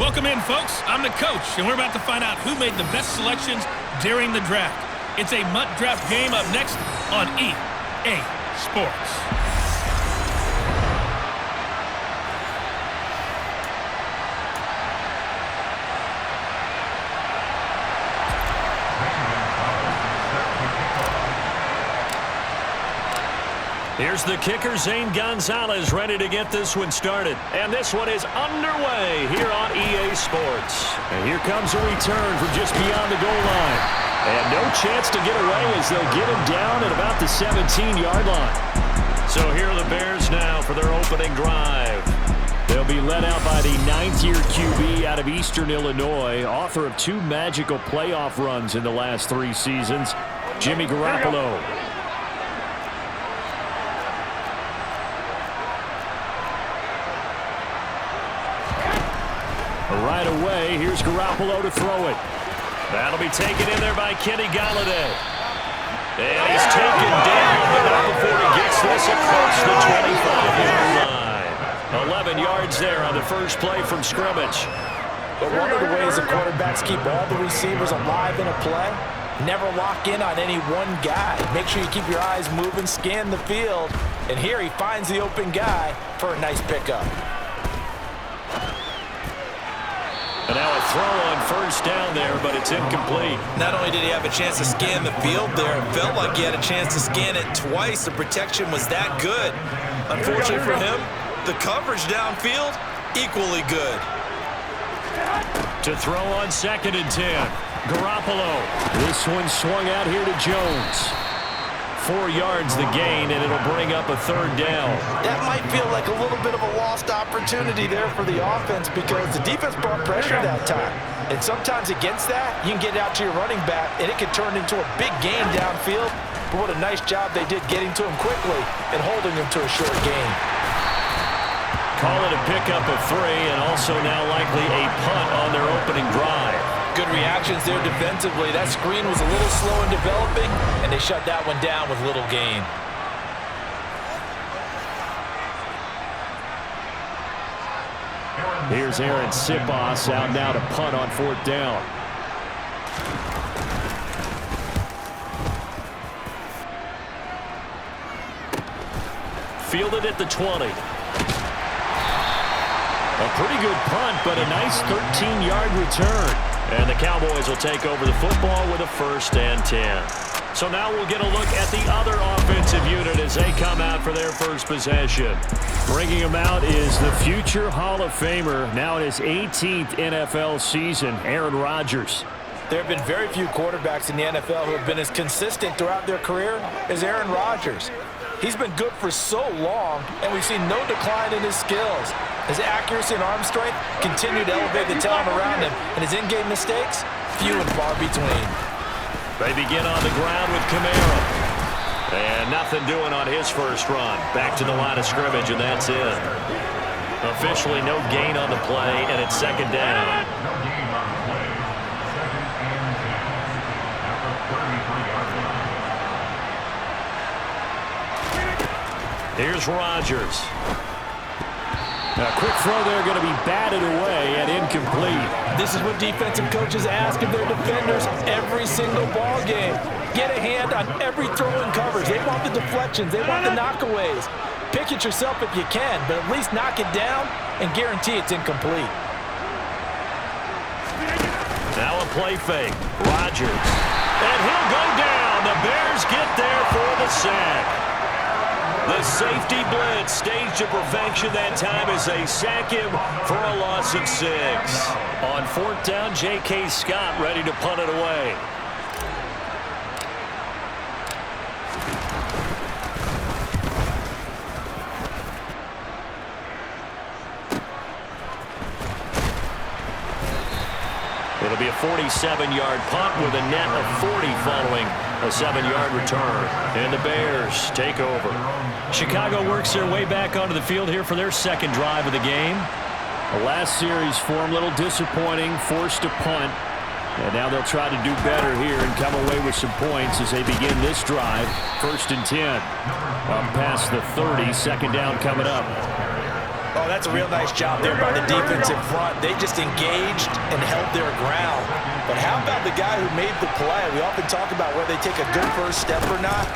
Welcome in, folks. I'm the coach, and we're about to find out who made the best selections during the draft. It's a MUT draft game up next on EA Sports. Here's the kicker, Zane Gonzalez, ready to get this one started. And this one is underway here on EA Sports. And here comes a return from just beyond the goal line. And no chance to get away as they'll get him down at about the 17-yard line. So here are the Bears now for their opening drive. They'll be led out by the ninth-year QB out of Eastern Illinois, author of 2 magical playoff runs in the last 3 seasons, Jimmy Garoppolo. Right away, here's Garoppolo to throw it. That'll be taken in there by Kenny Golladay. And he's taken down, but not before he gets this across the 25-yard line. 11 yards there on the first play from scrimmage. But one of the ways the quarterbacks keep all the receivers alive in a play, never lock in on any one guy. Make sure you keep your eyes moving, scan the field. And here he finds the open guy for a nice pickup. And now a throw on first down there, but it's incomplete. Not only did he have a chance to scan the field there, it felt like he had a chance to scan it twice. The protection was that good. Unfortunately for him, the coverage downfield, equally good. To throw on 2nd and 10. Garoppolo. This one swung out here to Jones. 4 yards the gain, and it'll bring up a 3rd down. That might feel like a little bit of a lost opportunity there for the offense because the defense brought pressure that time. And sometimes against that, you can get out to your running back, and it can turn into a big gain downfield. But what a nice job they did getting to him quickly and holding him to a short gain. Call it a pickup of 3, and also now likely a punt on their opening drive. Good reactions there defensively. That screen was a little slow in developing, and they shut that one down with little gain. Here's Aaron Sipos out now to punt on 4th down. Fielded at the 20. A pretty good punt, but a nice 13-yard return. And the Cowboys will take over the football with a 1st and 10. So now we'll get a look at the other offensive unit as they come out for their first possession. Bringing him out is the future Hall of Famer, now in his 18th NFL season, Aaron Rodgers. There have been very few quarterbacks in the NFL who have been as consistent throughout their career as Aaron Rodgers. He's been good for so long, and we've seen no decline in his skills. His accuracy and arm strength continue to elevate the talent around him, and his in-game mistakes, few and far between. They begin on the ground with Kamara. And nothing doing on his first run. Back to the line of scrimmage, and that's it. Officially no gain on the play, and it's 2nd down. Here's Rodgers. A quick throw there going to be batted away and incomplete. This is what defensive coaches ask of their defenders every single ball game. Get a hand on every throw in coverage. They want the deflections. They want the knockaways. Pick it yourself if you can, but at least knock it down and guarantee it's incomplete. Now a play fake. Rodgers. And he'll go down. The Bears get there for the sack. The safety blitz staged to perfection that time as they sack him for a loss of 6. On 4th down, J.K. Scott ready to punt it away. It'll be a 47-yard punt with a net of 40 following a 7-yard return. And the Bears take over. Chicago works their way back onto the field here for their 2nd drive of the game. The last series for them, a little disappointing, forced to punt. And now they'll try to do better here and come away with some points as they begin this drive. 1st and 10. Up past the 30, 2nd down coming up. Oh, that's a real nice job there by the defense in front. They just engaged and held their ground. But how about the guy who made the play? We often talk about whether they take a good first step or not.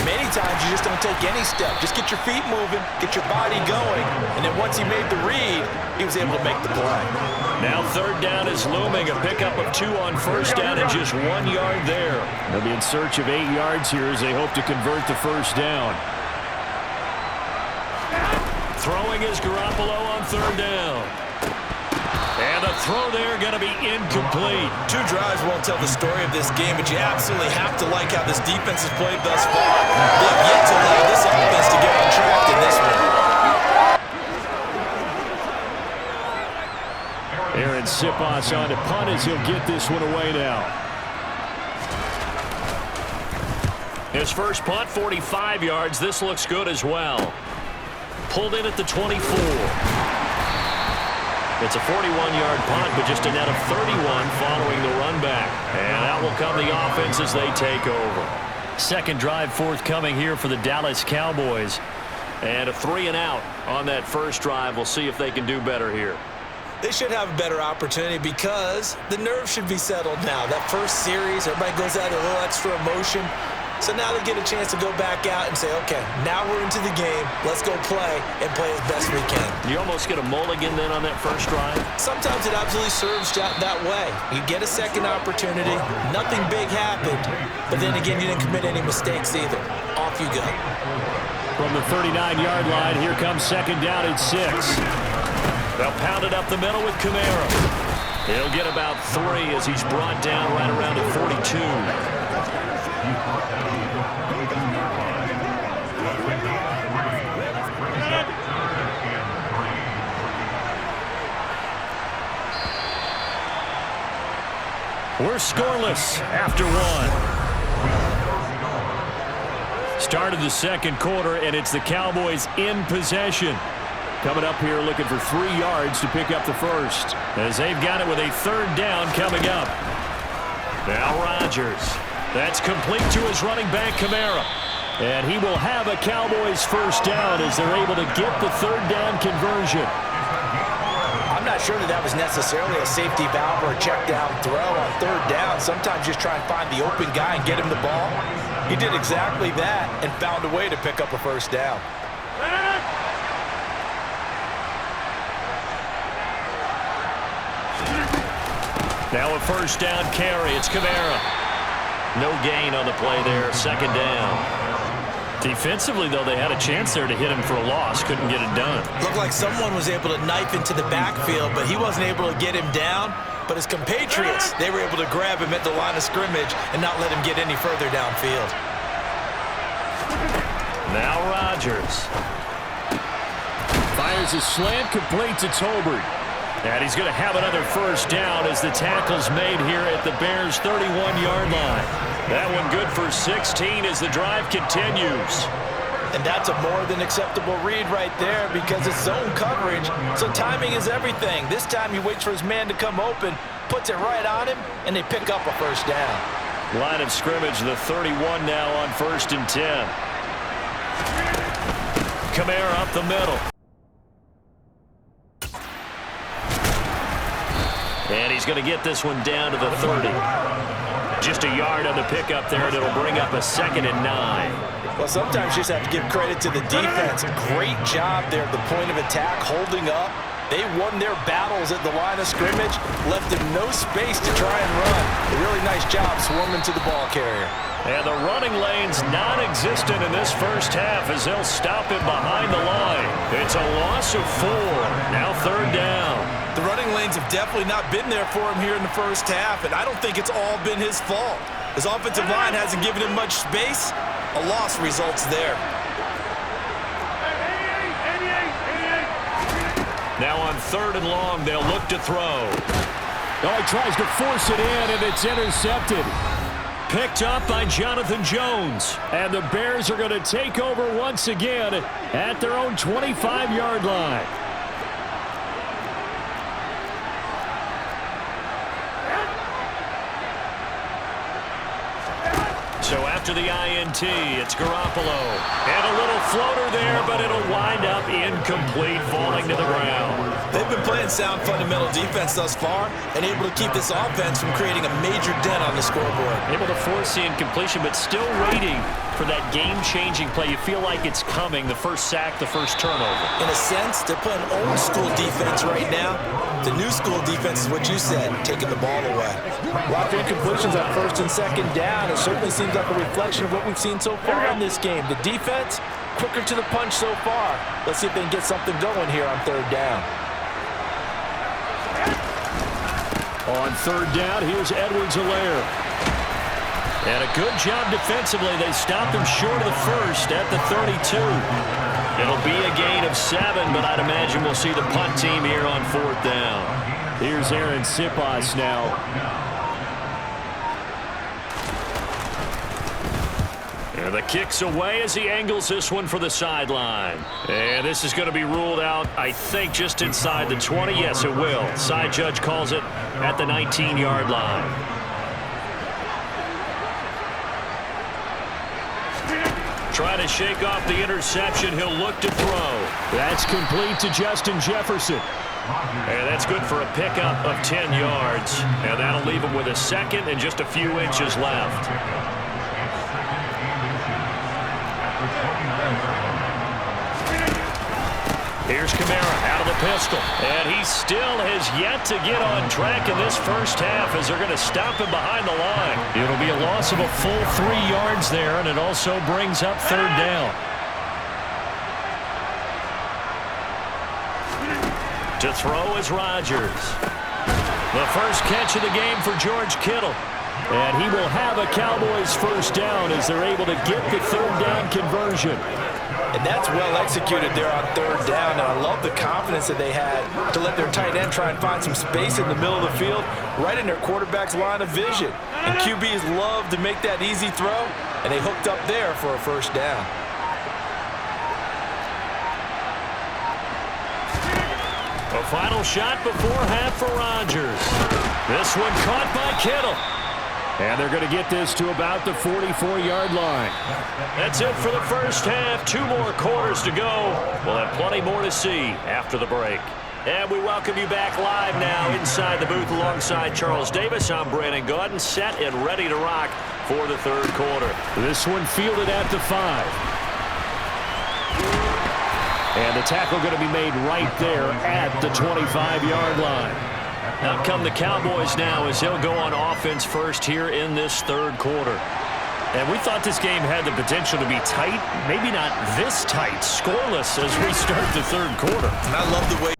Many times you just don't take any step. Just get your feet moving, get your body going, and then once he made the read, he was able to make the play. Now third down is looming. A pickup of 2 on first down and just 1 yard there. They'll be in search of 8 yards here as they hope to convert the first down. Throwing is Garoppolo on third down. And the throw there going to be incomplete. 2 drives won't tell the story of this game, but you absolutely have to like how this defense has played thus far. They've yet to allow this offense to get on track in this one. Aaron Siposs on to punt as he'll get this one away now. His first punt, 45 yards. This looks good as well. Pulled in at the 24. It's a 41-yard punt, but just a net of 31 following the run back. And out will come the offense as they take over. Second drive forthcoming here for the Dallas Cowboys. And a 3-and-out on that first drive. We'll see if they can do better here. They should have a better opportunity because the nerves should be settled now. That first series, everybody goes out with a little extra emotion. So now they get a chance to go back out and say, okay, now we're into the game. Let's go play and play as best we can. You almost get a mulligan then on that first drive? Sometimes it absolutely serves that way. You get a second opportunity. Nothing big happened. But then again, you didn't commit any mistakes either. Off you go. From the 39-yard line, here comes second down at 6. They'll pound it up the middle with Kamara. He'll get about 3 as he's brought down right around the 42. We're scoreless after 1. Started the second quarter, and it's the Cowboys in possession. Coming up here looking for 3 yards to pick up the first. As they've got it with a third down coming up. Now Rodgers. That's complete to his running back, Kamara. And he will have a Cowboys first down as they're able to get the third down conversion. I'm not sure that was necessarily a safety valve or a check down throw on third down. Sometimes just try and find the open guy and get him the ball. He did exactly that and found a way to pick up a first down. Now a first down carry. It's Kamara. No gain on the play there. Second down. Defensively, though, they had a chance there to hit him for a loss. Couldn't get it done. Looked like someone was able to knife into the backfield, but he wasn't able to get him down. But his compatriots, they were able to grab him at the line of scrimmage and not let him get any further downfield. Now Rodgers. Fires a slant, complete to Tolbert. And he's going to have another first down as the tackle's made here at the Bears' 31-yard line. That one good for 16 as the drive continues. And that's a more than acceptable read right there because it's zone coverage, so timing is everything. This time he waits for his man to come open, puts it right on him, and they pick up a first down. Line of scrimmage, the 31 now on 1st and 10. Kamara up the middle. And he's going to get this one down to the 30. Just a yard on the pickup there, and it'll bring up a 2nd and 9. Well, sometimes you just have to give credit to the defense. Great job there at the point of attack, holding up. They won their battles at the line of scrimmage, left him no space to try and run. A really nice job swarming to the ball carrier. And the running lane's non-existent in this first half as they'll stop him behind the line. It's a loss of 4. Now third down. The running lanes have definitely not been there for him here in the first half, and I don't think it's all been his fault. His offensive line hasn't given him much space. A loss results there. Now on 3rd and long, they'll look to throw. Oh, he tries to force it in, and it's intercepted. Picked up by Jonathan Jones. And the Bears are going to take over once again at their own 25-yard line. So after after the INT. It's Garoppolo. And a little floater there, but it'll wind up incomplete, falling to the ground. They've been playing sound fundamental defense thus far and able to keep this offense from creating a major dent on the scoreboard. Able to force the incompletion, but still waiting for that game-changing play. You feel like it's coming, the first sack, the first turnover. In a sense, they're playing old-school defense right now. The new-school defense is what you said, taking the ball away. A lot of incompletions on first and second down. It certainly seems like a reflection of what we've seen so far in this game. The defense, quicker to the punch so far. Let's see if they can get something going here on third down. On third down, here's Edwards-Helaire. And a good job defensively. They stopped him short of the first at the 32. It'll be a gain of 7, but I'd imagine we'll see the punt team here on fourth down. Here's Aaron Siposs now. And the kick's away as he angles this one for the sideline. And this is going to be ruled out, I think, just inside the 20. Yes, it will. Side judge calls it at the 19-yard line. Trying to shake off the interception. He'll look to throw. That's complete to Justin Jefferson. And that's good for a pickup of 10 yards. And that'll leave him with a second and just a few inches left. Here's Kamara out of the pistol. And he still has yet to get on track in this first half as they're going to stop him behind the line. It'll be a loss of a full 3 yards there, and it also brings up third down. To throw is Rodgers. The first catch of the game for George Kittle. And he will have a Cowboys first down as they're able to get the third down conversion. And that's well executed there on third down. And I love the confidence that they had to let their tight end try and find some space in the middle of the field, right in their quarterback's line of vision. And QBs love to make that easy throw, and they hooked up there for a first down. A final shot before half for Rodgers. This one caught by Kittle. And they're going to get this to about the 44-yard line. That's it for the first half. 2 more quarters to go. We'll have plenty more to see after the break. And we welcome you back live now inside the booth alongside Charles Davis. I'm Brandon Gaudin, set and ready to rock for the third quarter. This one fielded at the 5. And the tackle going to be made right there at the 25-yard line. Out come the Cowboys now as they'll go on offense first here in this third quarter. And we thought this game had the potential to be tight, maybe not this tight, scoreless as we start the third quarter. And I love the way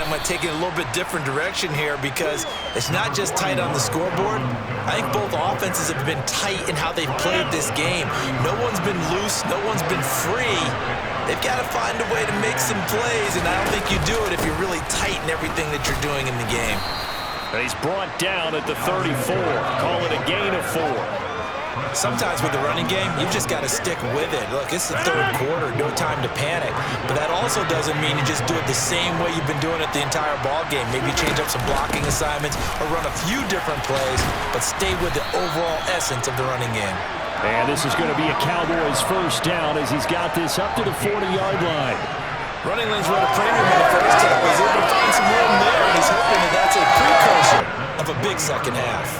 I'm going to take it a little bit different direction here because it's not just tight on the scoreboard. I think both offenses have been tight in how they've played this game. No one's been loose. No one's been free. They've got to find a way to make some plays, and I don't think you do it if you're really tight in everything that you're doing in the game. He's brought down at the 34. Call it a gain of 4. Sometimes with the running game, you've just got to stick with it. Look, it's the third quarter, no time to panic. But that also doesn't mean you just do it the same way you've been doing it the entire ball game. Maybe change up some blocking assignments or run a few different plays, but stay with the overall essence of the running game. And this is going to be a Cowboys first down as he's got this up to the 40-yard line. Running lanes run a premium in the first half. He's able to find some room there, and he's hoping that that's a precursor of a big second half.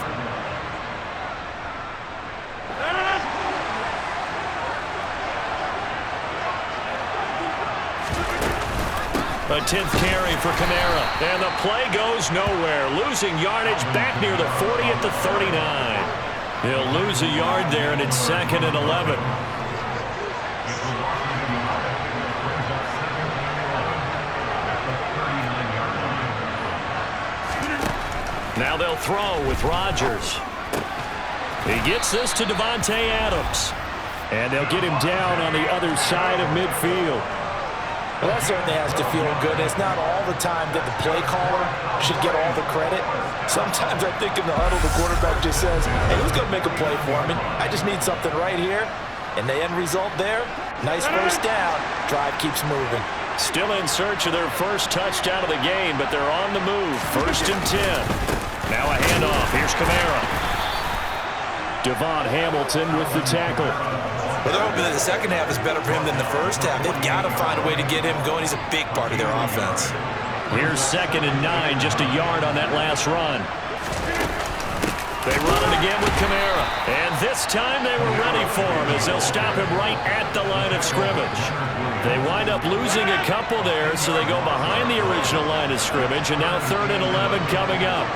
A 10th carry for Kamara. And the play goes nowhere. Losing yardage back near the 40 at the 39. He'll lose a yard there, and it's 2nd and 11. Now they'll throw with Rodgers. He gets this to Devontae Adams. And they'll get him down on the other side of midfield. Well, that certainly has to feel good. It's not all the time that the play caller should get all the credit. Sometimes I think in the huddle, the quarterback just says, hey, who's going to make a play for me? I just need something right here. And the end result there, nice first down. Drive keeps moving. Still in search of their first touchdown of the game, but they're on the move. 1st and 10. Now a handoff. Here's Kamara. Devon Hamilton with the tackle. Well, they're hoping that the second half is better for him than the first half. They've got to find a way to get him going. He's a big part of their offense. Here's 2nd and 9, just a yard on that last run. They run it again with Kamara. And this time they were ready for him as they'll stop him right at the line of scrimmage. They wind up losing a couple there, so they go behind the original line of scrimmage, and now 3rd and 11 coming up.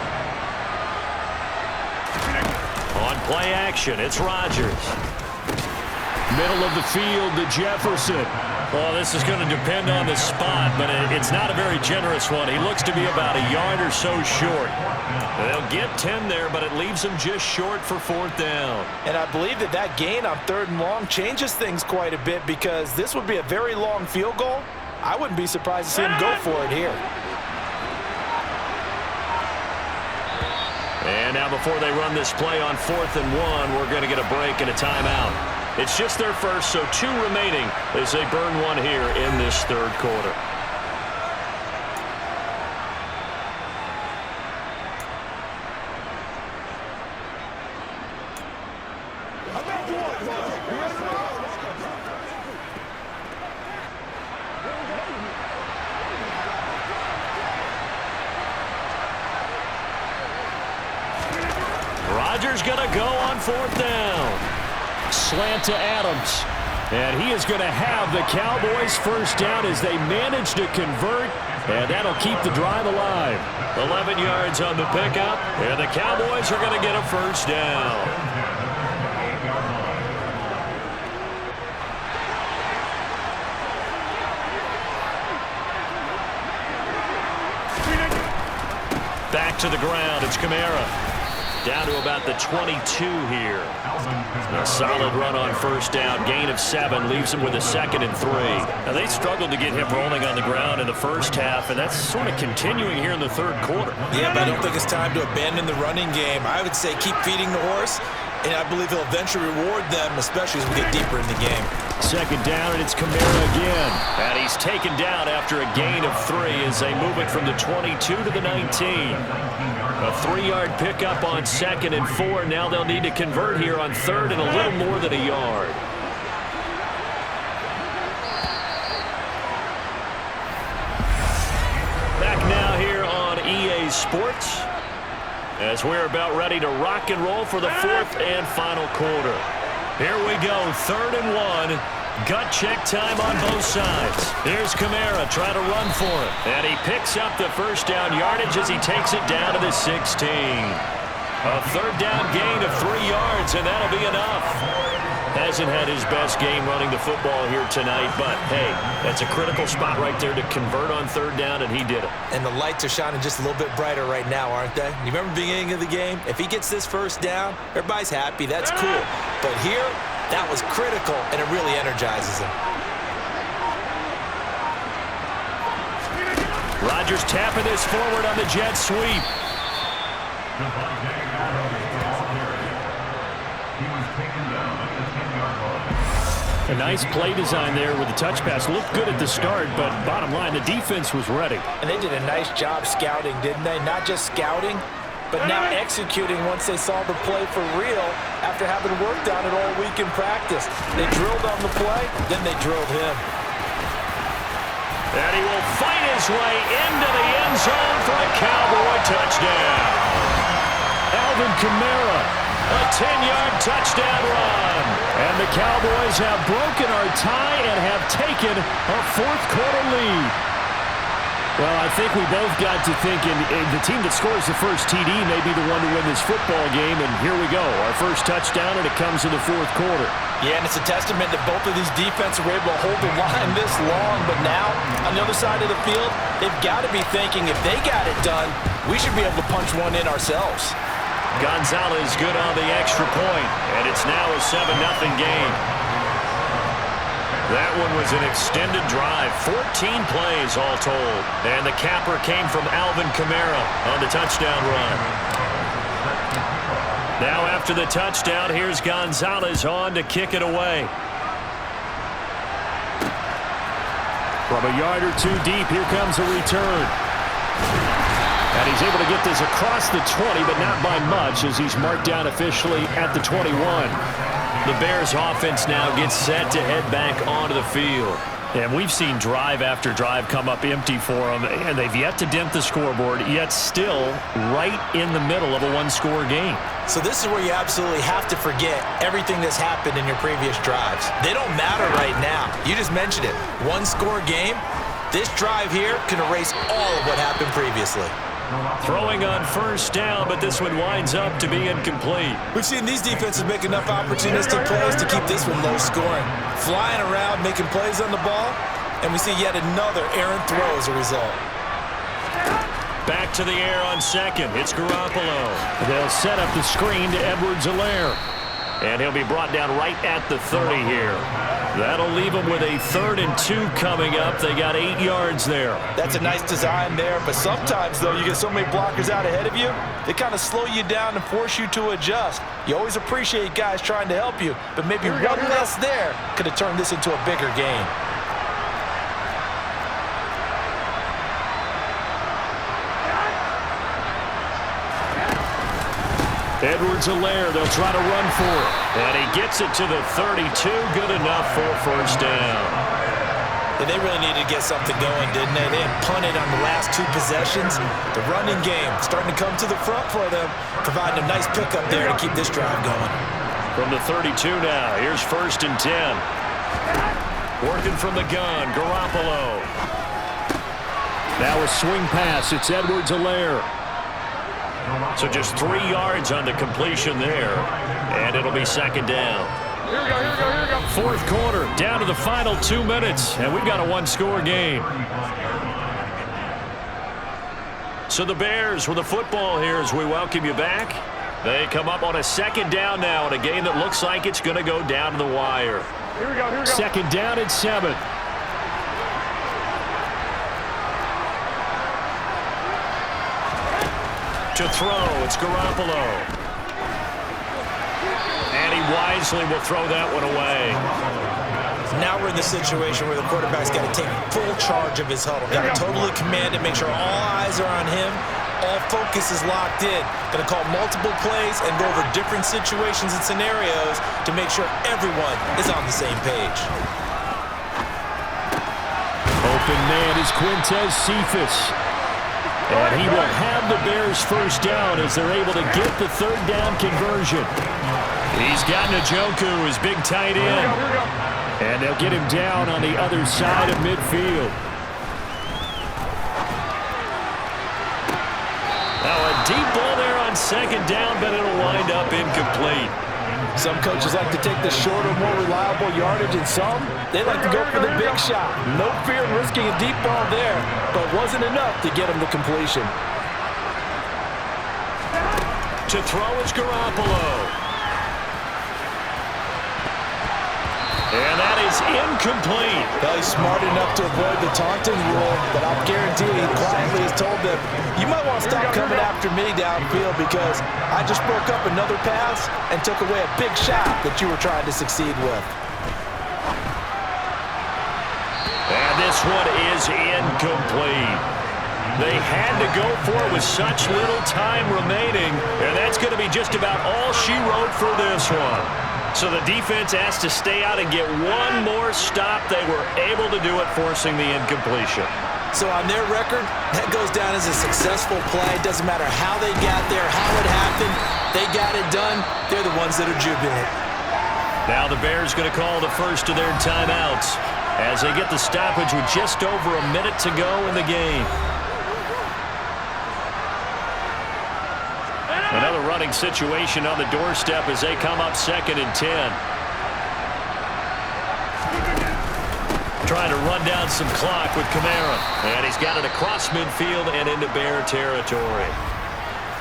On play action, it's Rodgers. Middle of the field to Jefferson. Well, this is going to depend on the spot, but it's not a very generous one. He looks to be about a yard or so short. They'll get 10 there, but it leaves them just short for 4th down. And I believe that gain on 3rd and long changes things quite a bit because this would be a very long field goal. I wouldn't be surprised to see him go for it here. And now before they run this play on 4th and 1, we're going to get a break and a timeout. It's just their first, so 2 remaining as they burn one here in this 3rd quarter. Rodgers going to go on 4th down. Slant to Adams. And he is going to have the Cowboys first down as they manage to convert. And that'll keep the drive alive. 11 yards on the pickup. And the Cowboys are going to get a first down. Back to the ground. It's Kamara. Down to about the 22 here. A solid run on first down. Gain of 7 leaves him with a 2nd and 3. Now, they struggled to get him rolling on the ground in the first half, and that's sort of continuing here in the 3rd quarter. Yeah, but I don't think it's time to abandon the running game. I would say keep feeding the horse, and I believe he'll eventually reward them, especially as we get deeper in the game. 2nd down, and it's Kamara again. And he's taken down after a gain of 3 as they move it from the 22 to the 19. A 3-yard pickup on 2nd and 4. Now they'll need to convert here on 3rd and a little more than a yard. Back now here on EA Sports as we're about ready to rock and roll for the 4th and final quarter. Here we go, 3rd and 1. Gut check time on both sides. Here's Kamara trying to run for it. And he picks up the first down yardage as he takes it down to the 16. A 3rd down gain of 3 yards, and that'll be enough. Hasn't had his best game running the football here tonight, but, hey, that's a critical spot right there to convert on 3rd down, and he did it. And the lights are shining just a little bit brighter right now, aren't they? You remember the beginning of the game? If he gets this first down, everybody's happy. That's cool. But here, that was critical, and it really energizes him. Rodgers tapping this forward on the jet sweep. A nice play design there with the touch pass. Looked good at the start, but bottom line, the defense was ready. And they did a nice job scouting, didn't they? Not just scouting, but now executing once they saw the play for real after having worked on it all week in practice. They drilled on the play, then they drilled him. And he will fight his way into the end zone for a Cowboy touchdown. Alvin Kamara, a 10-yard touchdown run. And the Cowboys have broken our tie and have taken a 4th quarter lead. Well, I think we both got to thinking the team that scores the first TD may be the one to win this football game, and here we go. Our first touchdown, and it comes in the 4th quarter. Yeah, and it's a testament that both of these defenses were able to hold the line this long, but now, on the other side of the field, they've got to be thinking if they got it done, we should be able to punch one in ourselves. Gonzalez good on the extra point, and it's now a 7-0 game. That one was an extended drive, 14 plays all told. And the capper came from Alvin Kamara on the touchdown run. Now after the touchdown, here's Gonzalez on to kick it away. From a yard or two deep, here comes a return. And he's able to get this across the 20, but not by much as he's marked down officially at the 21. The Bears offense now gets set to head back onto the field. And we've seen drive after drive come up empty for them, and they've yet to dent the scoreboard, yet still right in the middle of a one-score game. So this is where you absolutely have to forget everything that's happened in your previous drives. They don't matter right now. You just mentioned it. One-score game. This drive here can erase all of what happened previously. Throwing on first down, but this one winds up to be incomplete. We've seen these defenses make enough opportunistic plays to keep this one low scoring. Flying around, making plays on the ball, and we see yet another errant throw as a result. Back to the air on second. It's Garoppolo. They'll set up the screen to Edwards-Helaire. And he'll be brought down right at the 30 here. That'll leave them with a 3rd and 2 coming up. They got 8 yards there. That's a nice design there, but sometimes, though, you get so many blockers out ahead of you, they kind of slow you down and force you to adjust. You always appreciate guys trying to help you, but maybe one less there could have turned this into a bigger game. Edwards-Helaire, they'll try to run for it. And he gets it to the 32. Good enough for a first down. And they really needed to get something going, didn't they? They had punted on the last 2 possessions. The running game starting to come to the front for them, providing a nice pickup there to keep this drive going. From the 32 now, here's 1st and 10. Working from the gun, Garoppolo. Now a swing pass. It's Edwards-Helaire. So just 3 yards on the completion there, and it'll be 2nd down. Here we go. 4th quarter, down to the final 2 minutes, and we've got a one-score game. So the Bears with the football here as we welcome you back. They come up on a 2nd down now in a game that looks like it's going to go down to the wire. Here we go. 2nd down and 7. To throw, it's Garoppolo. And he wisely will throw that one away. Now we're in the situation where the quarterback's got to take full charge of his huddle. Got to totally command it, make sure all eyes are on him. All focus is locked in. Going to call multiple plays and go over different situations and scenarios to make sure everyone is on the same page. Open man is Quintez Cephas. And he will have the Bears first down as they're able to get the 3rd down conversion. He's got Njoku, his big tight end. And they'll get him down on the other side of midfield. Now a deep ball there on 2nd down, but it'll wind up incomplete. Some coaches like to take the shorter, more reliable yardage, and some, they like to go for the big shot. No fear in risking a deep ball there, but wasn't enough to get him the completion. To throw is Garoppolo. And that is incomplete. Well, he's smart enough to avoid the taunting rule, but I'll guarantee he quietly has told them, you might want to stop coming after me downfield because I just broke up another pass and took away a big shot that you were trying to succeed with. And this one is incomplete. They had to go for it with such little time remaining, and that's going to be just about all she wrote for this one. So the defense has to stay out and get one more stop. They were able to do it, forcing the incompletion. So on their record, that goes down as a successful play. Doesn't matter how they got there, how it happened. They got it done. They're the ones that are jubilant. Now the Bears going to call the first of their timeouts as they get the stoppage with just over a minute to go in the game. Another running situation on the doorstep as they come up 2nd and 10. Trying to run down some clock with Kamara. And he's got it across midfield and into Bear territory.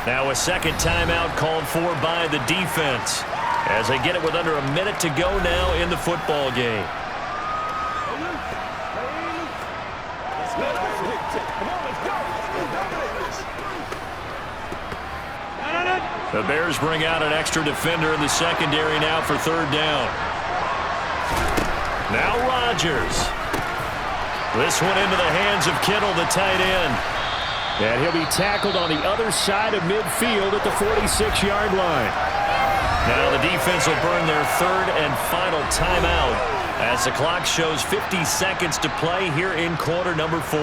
Now a 2nd timeout called for by the defense as they get it with under a minute to go now in the football game. The Bears bring out an extra defender in the secondary now for 3rd down. Now Rodgers. This one into the hands of Kittle, the tight end. And he'll be tackled on the other side of midfield at the 46-yard line. Now the defense will burn their third and final timeout as the clock shows 50 seconds to play here in quarter number 4.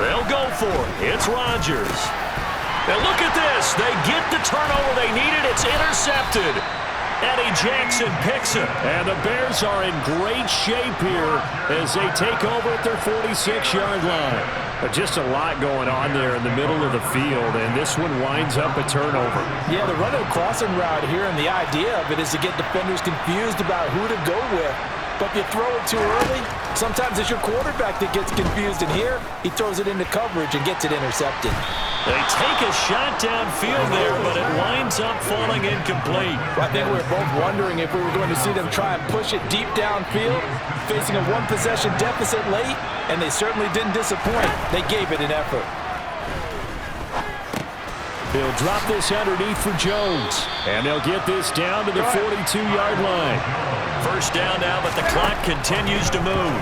They'll go for it. It's Rodgers. Now look at this. They get the turnover they needed. It's intercepted. Eddie Jackson picks it. And the Bears are in great shape here as they take over at their 46-yard line. But just a lot going on there in the middle of the field, and this one winds up a turnover. Yeah, the run of the crossing route here, and the idea of it is to get defenders confused about who to go with. But if you throw it too early, sometimes it's your quarterback that gets confused. And here, he throws it into coverage and gets it intercepted. They take a shot downfield there, but it winds up falling incomplete. I think we were both wondering if we were going to see them try and push it deep downfield, facing a one-possession deficit late, and they certainly didn't disappoint. They gave it an effort. They'll drop this underneath for Jones, and they'll get this down to the 42-yard line. First down now, but the clock continues to move.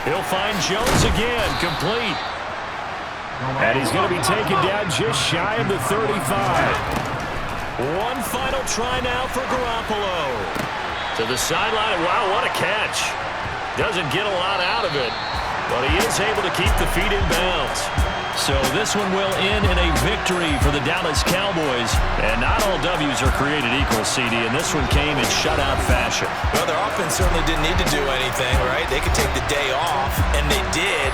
He'll find Jones again, complete. And he's going to be taken down just shy of the 35. One final try now for Garoppolo. To the sideline. Wow, what a catch. Doesn't get a lot out of it, but he is able to keep the feet in bounds. So this one will end in a victory for the Dallas Cowboys. And not all W's are created equal, CD, and this one came in shutout fashion. Well, their offense certainly didn't need to do anything, right? They could take the day off, and they did.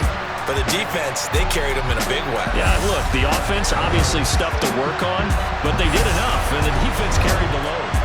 But the defense, they carried them in a big way. Yeah, look, the offense obviously stuff to work on, but they did enough, and the defense carried the load.